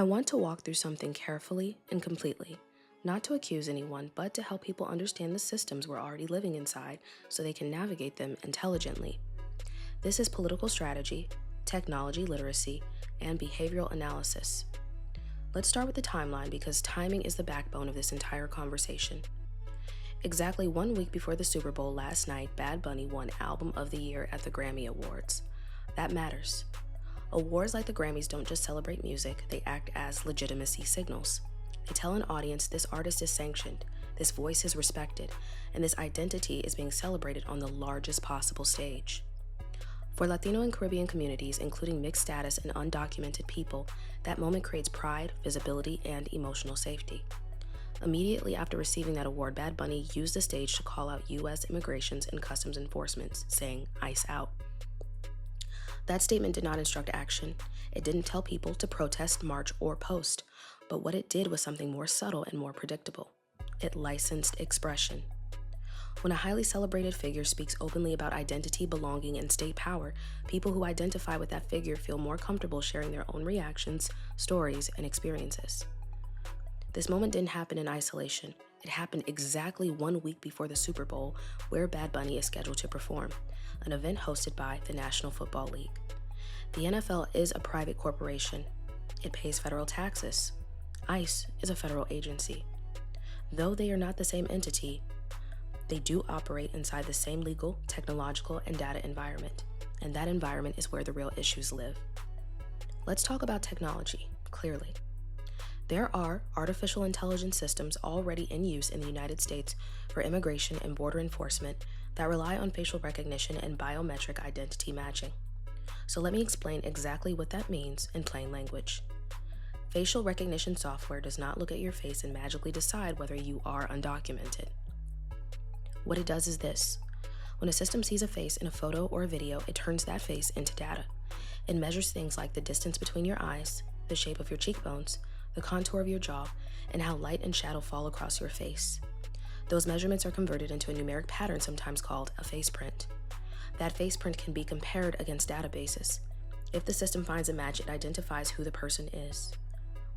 I want to walk through something carefully and completely, not to accuse anyone, but to help people understand the systems we're already living inside so they can navigate them intelligently. This is political strategy, technology literacy, and behavioral analysis. Let's start with the timeline because timing is the backbone of this entire conversation. Exactly 1 week before the Super Bowl last night, Bad Bunny won Album of the Year at the Grammy Awards. That matters. Awards like the Grammys don't just celebrate music, they act as legitimacy signals. They tell an audience this artist is sanctioned, this voice is respected, and this identity is being celebrated on the largest possible stage. For Latino and Caribbean communities, including mixed status and undocumented people, that moment creates pride, visibility, and emotional safety. Immediately after receiving that award, Bad Bunny used the stage to call out U.S. Immigrations and Customs Enforcement, saying, "ICE out." That statement did not instruct action. It didn't tell people to protest, march, or post. But what it did was something more subtle and more predictable. It licensed expression. When a highly celebrated figure speaks openly about identity, belonging, and state power, people who identify with that figure feel more comfortable sharing their own reactions, stories, and experiences. This moment didn't happen in isolation. It happened exactly 1 week before the Super Bowl, where Bad Bunny is scheduled to perform, an event hosted by the National Football League. The NFL is a private corporation. It pays federal taxes. ICE is a federal agency. Though they are not the same entity, they do operate inside the same legal, technological, and data environment. And that environment is where the real issues live. Let's talk about technology, clearly. There are artificial intelligence systems already in use in the United States for immigration and border enforcement that rely on facial recognition and biometric identity matching. So let me explain exactly what that means in plain language. Facial recognition software does not look at your face and magically decide whether you are undocumented. What it does is this. When a system sees a face in a photo or a video, it turns that face into data. It measures things like the distance between your eyes, the shape of your cheekbones, the contour of your jaw, and how light and shadow fall across your face. Those measurements are converted into a numeric pattern sometimes called a face print. That face print can be compared against databases. If the system finds a match, it identifies who the person is.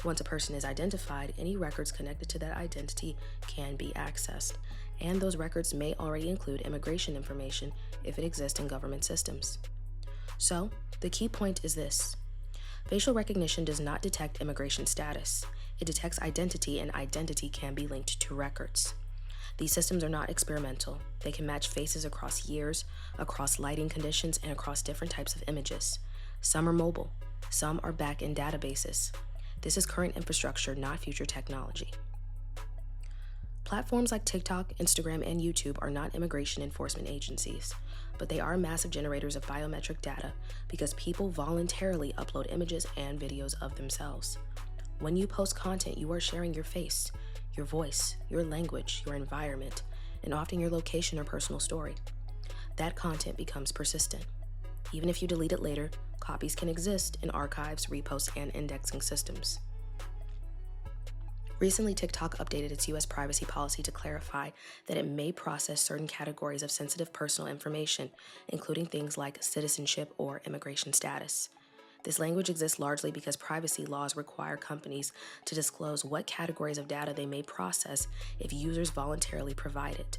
Once a person is identified, any records connected to that identity can be accessed, and those records may already include immigration information if it exists in government systems. So, the key point is this. Facial recognition does not detect immigration status. It detects identity, and identity can be linked to records. These systems are not experimental. They can match faces across years, across lighting conditions, and across different types of images. Some are mobile. Some are back in databases. This is current infrastructure, not future technology. Platforms like TikTok, Instagram, and YouTube are not immigration enforcement agencies, but they are massive generators of biometric data because people voluntarily upload images and videos of themselves. When you post content, you are sharing your face, your voice, your language, your environment, and often your location or personal story. That content becomes persistent. Even if you delete it later, copies can exist in archives, reposts, and indexing systems. Recently, TikTok updated its U.S. privacy policy to clarify that it may process certain categories of sensitive personal information, including things like citizenship or immigration status. This language exists largely because privacy laws require companies to disclose what categories of data they may process if users voluntarily provide it.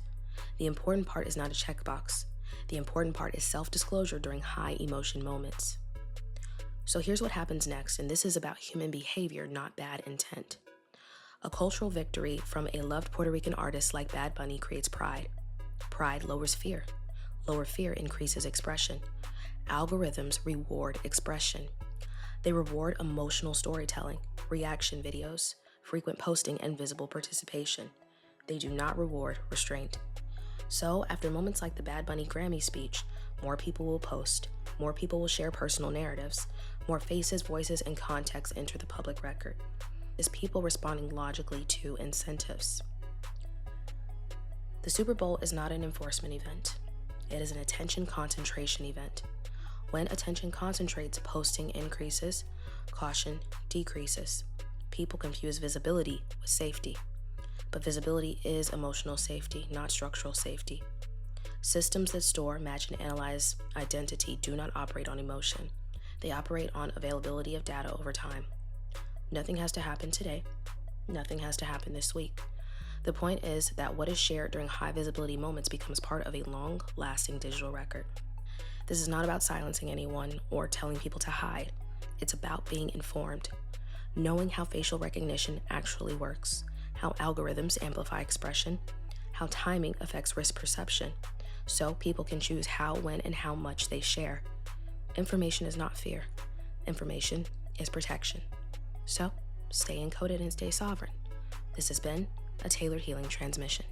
The important part is not a checkbox. The important part is self-disclosure during high emotion moments. So here's what happens next, and this is about human behavior, not bad intent. A cultural victory from a loved Puerto Rican artist like Bad Bunny creates pride. Pride lowers fear. Lower fear increases expression. Algorithms reward expression. They reward emotional storytelling, reaction videos, frequent posting, and visible participation. They do not reward restraint. So, after moments like the Bad Bunny Grammy speech, more people will post, more people will share personal narratives, more faces, voices, and contexts enter the public record. Is people responding logically to incentives. The Super Bowl is not an enforcement event. It is an attention concentration event. When attention concentrates, posting increases, caution decreases. People confuse visibility with safety. But visibility is emotional safety, not structural safety. Systems that store, match, and analyze identity do not operate on emotion. They operate on availability of data over time. Nothing has to happen today. Nothing has to happen this week. The point is that what is shared during high visibility moments becomes part of a long-lasting digital record. This is not about silencing anyone or telling people to hide. It's about being informed, knowing how facial recognition actually works, how algorithms amplify expression, how timing affects risk perception, so people can choose how, when, and how much they share. Information is not fear. Information is protection. So, stay encoded and stay sovereign. This has been a Tailored Healing Transmission.